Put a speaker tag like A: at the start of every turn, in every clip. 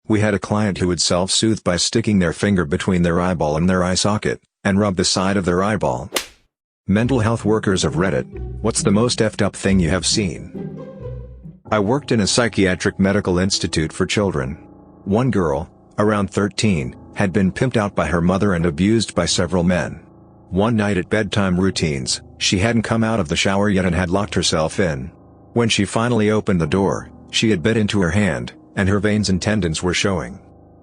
A: We had a client who would self-soothe by sticking their finger between their eyeball and their eye socket, and rub the side of their eyeball. Mental health workers of Reddit, what's the most effed up thing you have seen? I worked in a psychiatric medical institute for children. One girl, around 13, had been pimped out by her mother and abused by several men. One night at bedtime routines, she hadn't come out of the shower yet and had locked herself in. When she finally opened the door, she had bit into her hand, and her veins and tendons were showing.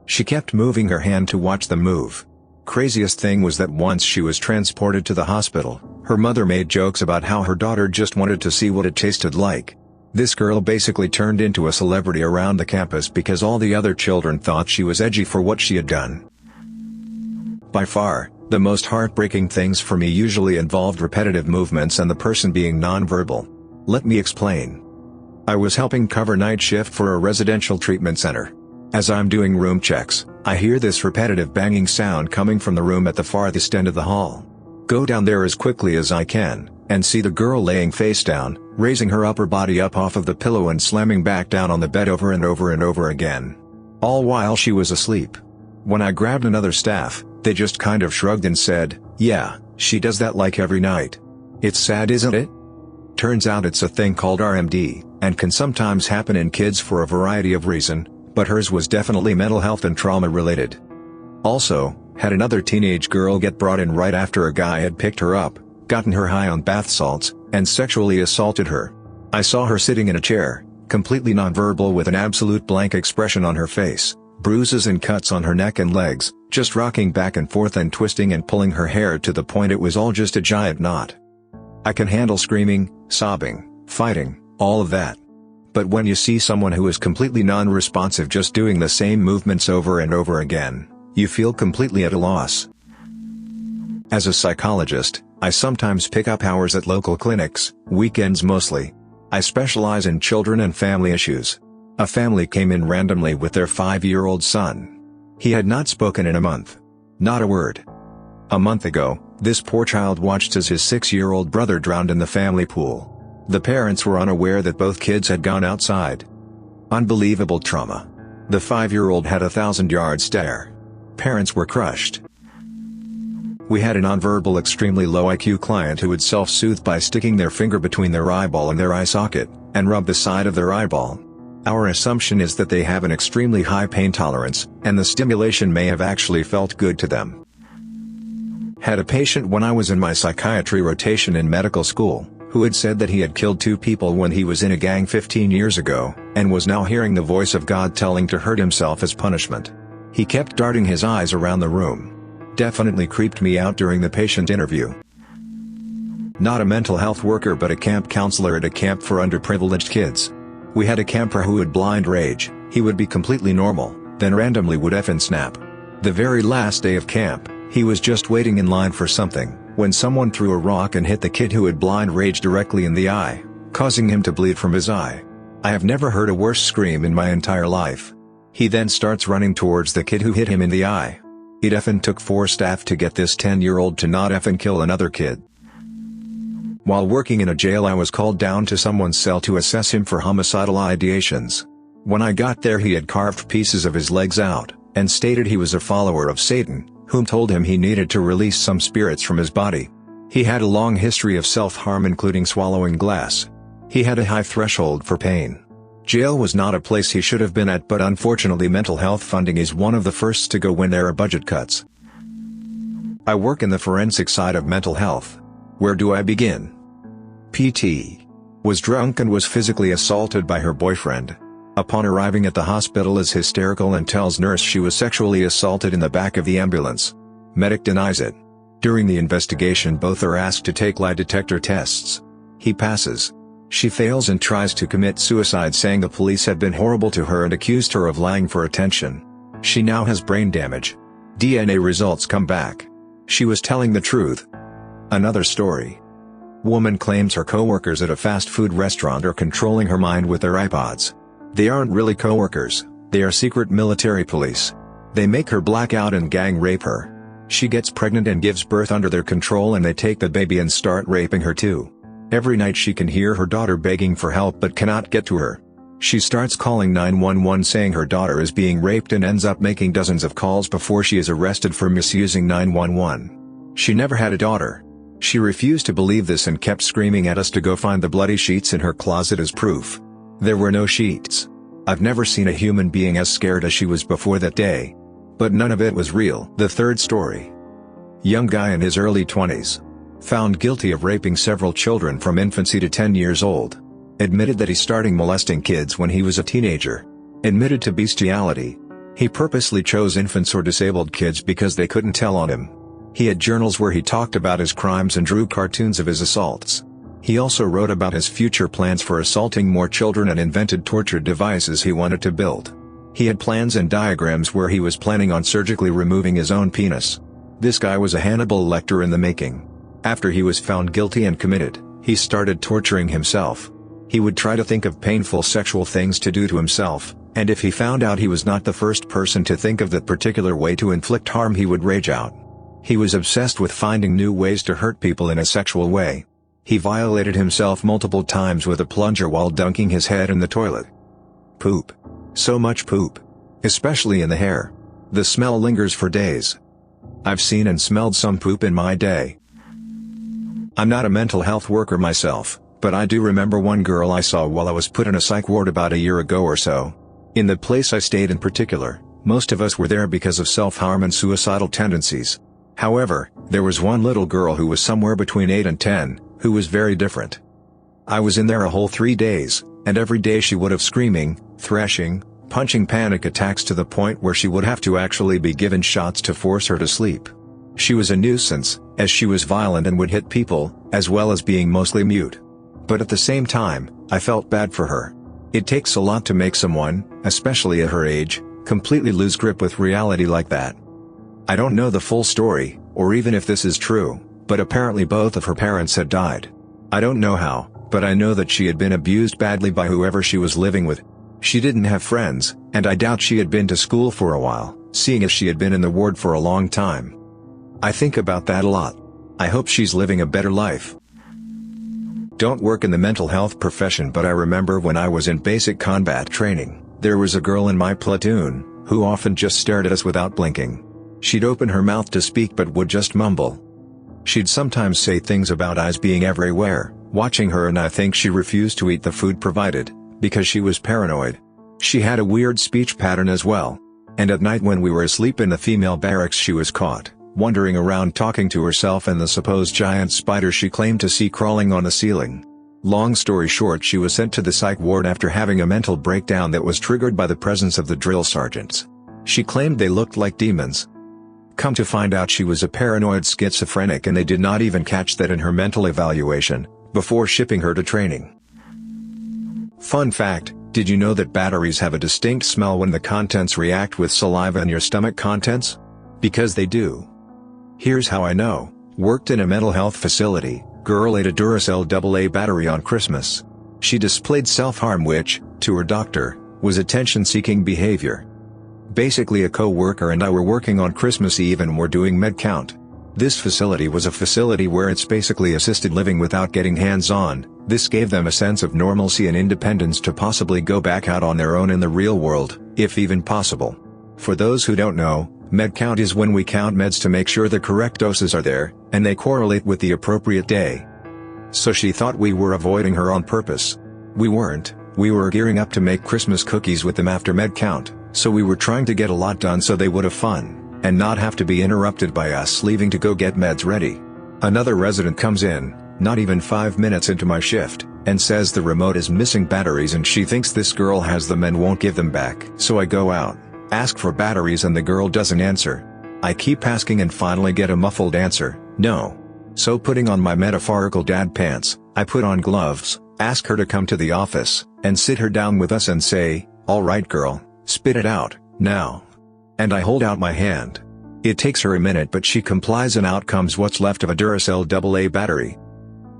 A: She kept moving her hand to watch them move. Craziest thing was that once she was transported to the hospital, her mother made jokes about how her daughter just wanted to see what it tasted like. This girl basically turned into a celebrity around the campus because all the other children thought she was edgy for what she had done. By far, the most heartbreaking things for me usually involved repetitive movements and the person being nonverbal. Let me explain. I was helping cover night shift for a residential treatment center. As I'm doing room checks, I hear this repetitive banging sound coming from the room at the farthest end of the hall. Go down there as quickly as I can, and see the girl laying face down, raising her upper body up off of the pillow and slamming back down on the bed over and over and over again. All while she was asleep. When I grabbed another staff, they just kind of shrugged and said, "Yeah, she does that like every night." It's sad, isn't it? Turns out it's a thing called RMD, and can sometimes happen in kids for a variety of reasons, but hers was definitely mental health and trauma related. Also, had another teenage girl get brought in right after a guy had picked her up, gotten her high on bath salts, and sexually assaulted her. I saw her sitting in a chair, completely nonverbal with an absolute blank expression on her face, bruises and cuts on her neck and legs, just rocking back and forth and twisting and pulling her hair to the point it was all just a giant knot. I can handle screaming, sobbing, fighting, all of that. But when you see someone who is completely non-responsive just doing the same movements over and over again, you feel completely at a loss. As a psychologist, I sometimes pick up hours at local clinics, weekends mostly. I specialize in children and family issues. A family came in randomly with their 5-year-old son. He had not spoken in a month. Not a word. A month ago, this poor child watched as his 6-year-old brother drowned in the family pool. The parents were unaware that both kids had gone outside. Unbelievable trauma. The 5-year-old had a 1,000-yard stare. Parents were crushed. We had a nonverbal extremely low IQ client who would self-soothe by sticking their finger between their eyeball and their eye socket, and rub the side of their eyeball. Our assumption is that they have an extremely high pain tolerance, and the stimulation may have actually felt good to them. Had a patient when I was in my psychiatry rotation in medical school, who had said that he had killed 2 people when he was in a gang 15 years ago, and was now hearing the voice of God telling to hurt himself as punishment. He kept darting his eyes around the room. Definitely creeped me out during the patient interview. Not a mental health worker but a camp counselor at a camp for underprivileged kids. We had a camper who would blind rage. He would be completely normal, then randomly would effing snap. The very last day of camp, he was just waiting in line for something, when someone threw a rock and hit the kid who had blind rage directly in the eye, causing him to bleed from his eye. I have never heard a worse scream in my entire life. He then starts running towards the kid who hit him in the eye. It effing took 4 staff to get this 10-year-old to not effing kill another kid. While working in a jail, I was called down to someone's cell to assess him for homicidal ideations. When I got there, he had carved pieces of his legs out, and stated he was a follower of Satan, whom told him he needed to release some spirits from his body. He had a long history of self-harm, including swallowing glass. He had a high threshold for pain. Jail was not a place he should have been at, but unfortunately mental health funding is one of the first to go when there are budget cuts. I work in the forensic side of mental health. Where do I begin? PT. Was drunk and was physically assaulted by her boyfriend. Upon arriving at the hospital is hysterical and tells nurse she was sexually assaulted in the back of the ambulance. Medic denies it. During the investigation both are asked to take lie detector tests. He passes. She fails and tries to commit suicide, saying the police had been horrible to her and accused her of lying for attention. She now has brain damage. DNA results come back. She was telling the truth. Another story. Woman claims her coworkers at a fast food restaurant are controlling her mind with their iPods. They aren't really coworkers, they are secret military police. They make her black out and gang rape her. She gets pregnant and gives birth under their control, and they take the baby and start raping her too. Every night she can hear her daughter begging for help but cannot get to her. She starts calling 911 saying her daughter is being raped and ends up making dozens of calls before she is arrested for misusing 911. She never had a daughter. She refused to believe this and kept screaming at us to go find the bloody sheets in her closet as proof. There were no sheets. I've never seen a human being as scared as she was before that day. But none of it was real. The third story. Young guy in his early 20s. Found guilty of raping several children from infancy to 10 years old. Admitted that he started molesting kids when he was a teenager. Admitted to bestiality. He purposely chose infants or disabled kids because they couldn't tell on him. He had journals where he talked about his crimes and drew cartoons of his assaults. He also wrote about his future plans for assaulting more children and invented torture devices he wanted to build. He had plans and diagrams where he was planning on surgically removing his own penis. This guy was a Hannibal Lecter in the making. After he was found guilty and committed, he started torturing himself. He would try to think of painful sexual things to do to himself, and if he found out he was not the first person to think of that particular way to inflict harm, he would rage out. He was obsessed with finding new ways to hurt people in a sexual way. He violated himself multiple times with a plunger while dunking his head in the toilet. Poop. So much poop. Especially in the hair. The smell lingers for days. I've seen and smelled some poop in my day. I'm not a mental health worker myself, but I do remember one girl I saw while I was put in a psych ward about a year ago or so. In the place I stayed in particular, most of us were there because of self-harm and suicidal tendencies. However, there was one little girl who was somewhere between 8 and 10, who was very different. I was in there a whole 3 days, and every day she would have screaming, thrashing, punching panic attacks to the point where she would have to actually be given shots to force her to sleep. She was a nuisance, as she was violent and would hit people, as well as being mostly mute. But at the same time, I felt bad for her. It takes a lot to make someone, especially at her age, completely lose grip with reality like that. I don't know the full story, or even if this is true, but apparently both of her parents had died. I don't know how, but I know that she had been abused badly by whoever she was living with. She didn't have friends, and I doubt she had been to school for a while, seeing as she had been in the ward for a long time. I think about that a lot. I hope she's living a better life. Don't work in the mental health profession, but I remember when I was in basic combat training, there was a girl in my platoon, who often just stared at us without blinking. She'd open her mouth to speak but would just mumble. She'd sometimes say things about eyes being everywhere, watching her, and I think she refused to eat the food provided, because she was paranoid. She had a weird speech pattern as well. And at night when we were asleep in the female barracks, she was caught wandering around talking to herself and the supposed giant spider she claimed to see crawling on the ceiling. Long story short, she was sent to the psych ward after having a mental breakdown that was triggered by the presence of the drill sergeants. She claimed they looked like demons. Come to find out, she was a paranoid schizophrenic, and they did not even catch that in her mental evaluation, before shipping her to training. Fun fact, did you know that batteries have a distinct smell when the contents react with saliva in your stomach contents? Because they do. Here's how I know. Worked in a mental health facility, girl ate a Duracell AA battery on Christmas. She displayed self-harm, which, to her doctor, was attention-seeking behavior. Basically, a co-worker and I were working on Christmas Eve and were doing med count. This facility was a facility where it's basically assisted living without getting hands-on. This gave them a sense of normalcy and independence to possibly go back out on their own in the real world, if even possible. For those who don't know, med count is when we count meds to make sure the correct doses are there, and they correlate with the appropriate day. So she thought we were avoiding her on purpose. We weren't. We were gearing up to make Christmas cookies with them after med count, so we were trying to get a lot done so they would have fun, and not have to be interrupted by us leaving to go get meds ready. Another resident comes in, not even 5 minutes into my shift, and says the remote is missing batteries and she thinks this girl has them and won't give them back. So I go out, ask for batteries, and the girl doesn't answer. I keep asking and finally get a muffled answer, no. So putting on my metaphorical dad pants, I put on gloves, ask her to come to the office, and sit her down with us and say, "All right girl, spit it out, now." And I hold out my hand. It takes her a minute, but she complies and out comes what's left of a Duracell AA battery.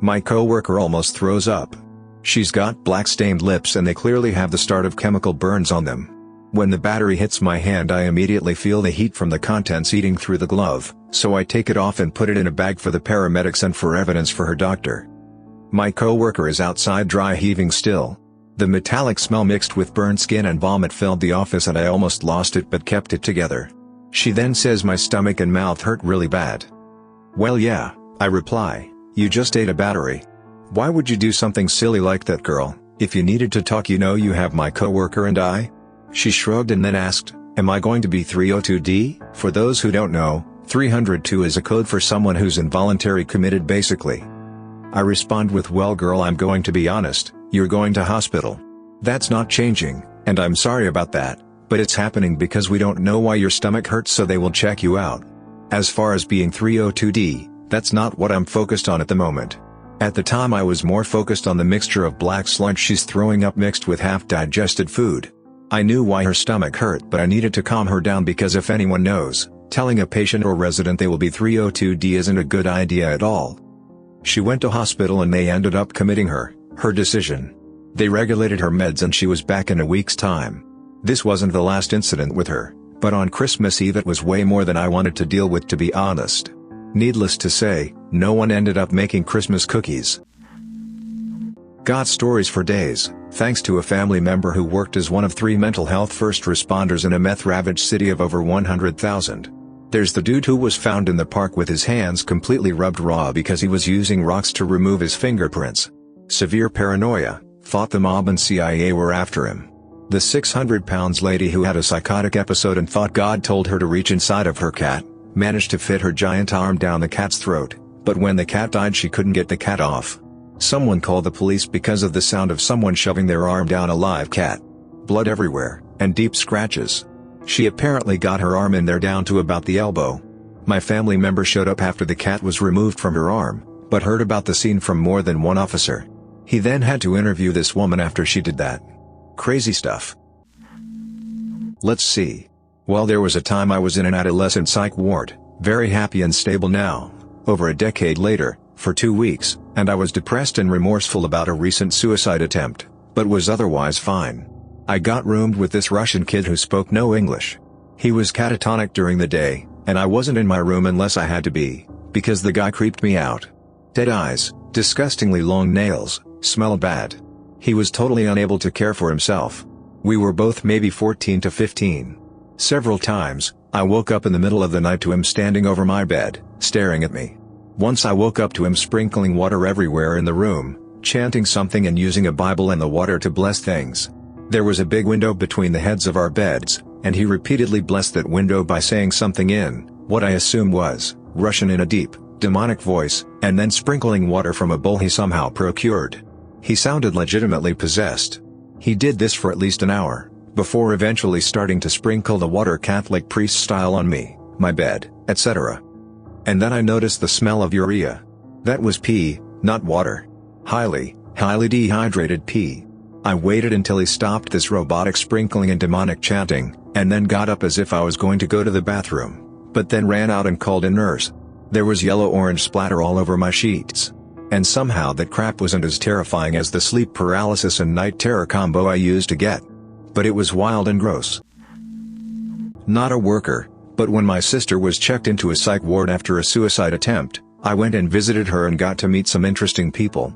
A: My coworker almost throws up. She's got black stained lips and they clearly have the start of chemical burns on them. When the battery hits my hand, I immediately feel the heat from the contents eating through the glove, so I take it off and put it in a bag for the paramedics and for evidence for her doctor. My coworker is outside dry heaving still. The metallic smell mixed with burnt skin and vomit filled the office and I almost lost it but kept it together. She then says my stomach and mouth hurt really bad. Well yeah, I reply, you just ate a battery. Why would you do something silly like that, girl? If you needed to talk, you know you have my coworker and I? She shrugged and then asked, am I going to be 302D? For those who don't know, 302 is a code for someone who's involuntary committed basically. I respond with, well girl, I'm going to be honest, you're going to hospital. That's not changing, and I'm sorry about that, but it's happening because we don't know why your stomach hurts, so they will check you out. As far as being 302D, that's not what I'm focused on at the moment. At the time I was more focused on the mixture of black sludge she's throwing up mixed with half-digested food. I knew why her stomach hurt, but I needed to calm her down because if anyone knows, telling a patient or resident they will be 302D isn't a good idea at all. She went to hospital and they ended up committing her decision. They regulated her meds and she was back in a week's time. This wasn't the last incident with her, but on Christmas Eve it was way more than I wanted to deal with, to be honest. Needless to say, no one ended up making Christmas cookies. Got stories for days, thanks to a family member who worked as one of 3 mental health first responders in a meth-ravaged city of over 100,000. There's the dude who was found in the park with his hands completely rubbed raw because he was using rocks to remove his fingerprints. Severe paranoia, thought the mob and CIA were after him. The 600-pound lady who had a psychotic episode and thought God told her to reach inside of her cat, managed to fit her giant arm down the cat's throat, but when the cat died she couldn't get the cat off. Someone called the police because of the sound of someone shoving their arm down a live cat. Blood everywhere, and deep scratches. She apparently got her arm in there down to about the elbow. My family member showed up after the cat was removed from her arm, but heard about the scene from more than one officer. He then had to interview this woman after she did that. Crazy stuff. Let's see. Well, there was a time I was in an adolescent psych ward, very happy and stable now, over a decade later, for 2 weeks, and I was depressed and remorseful about a recent suicide attempt, but was otherwise fine. I got roomed with this Russian kid who spoke no English. He was catatonic during the day, and I wasn't in my room unless I had to be, because the guy creeped me out. Dead eyes, disgustingly long nails, smelled bad. He was totally unable to care for himself. We were both maybe 14 to 15. Several times, I woke up in the middle of the night to him standing over my bed, staring at me. Once I woke up to him sprinkling water everywhere in the room, chanting something and using a Bible and the water to bless things. There was a big window between the heads of our beds, and he repeatedly blessed that window by saying something in, what I assume was, Russian in a deep, demonic voice, and then sprinkling water from a bowl he somehow procured. He sounded legitimately possessed. He did this for at least an hour, before eventually starting to sprinkle the water Catholic priest style on me, my bed, etc. And then I noticed the smell of urea. That was pee, not water. Highly dehydrated pee. I waited until he stopped this robotic sprinkling and demonic chanting, and then got up as if I was going to go to the bathroom, but then ran out and called a nurse. There was yellow-orange splatter all over my sheets. And somehow that crap wasn't as terrifying as the sleep paralysis and night terror combo I used to get. But it was wild and gross. Not a worker, but when my sister was checked into a psych ward after a suicide attempt, I went and visited her and got to meet some interesting people.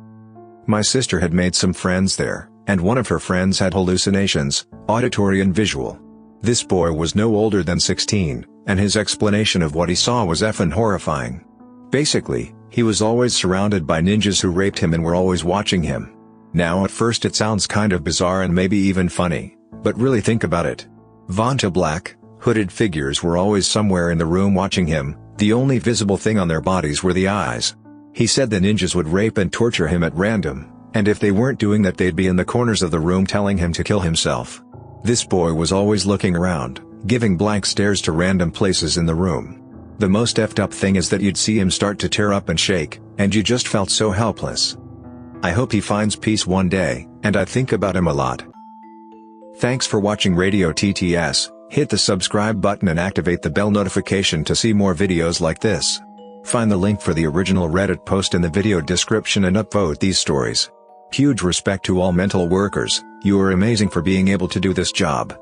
A: My sister had made some friends there, and one of her friends had hallucinations, auditory and visual. This boy was no older than 16, and his explanation of what he saw was effing horrifying. Basically, he was always surrounded by ninjas who raped him and were always watching him. Now at first it sounds kind of bizarre and maybe even funny, but really think about it. Vanta black, hooded figures were always somewhere in the room watching him, the only visible thing on their bodies were the eyes. He said the ninjas would rape and torture him at random, and if they weren't doing that they'd be in the corners of the room telling him to kill himself. This boy was always looking around, giving blank stares to random places in the room. The most effed up thing is that you'd see him start to tear up and shake, and you just felt so helpless. I hope he finds peace one day, and I think about him a lot. Thanks for watching Radio TTS, hit the subscribe button and activate the bell notification to see more videos like this. Find the link for the original Reddit post in the video description and upvote these stories. Huge respect to all mental workers, you are amazing for being able to do this job.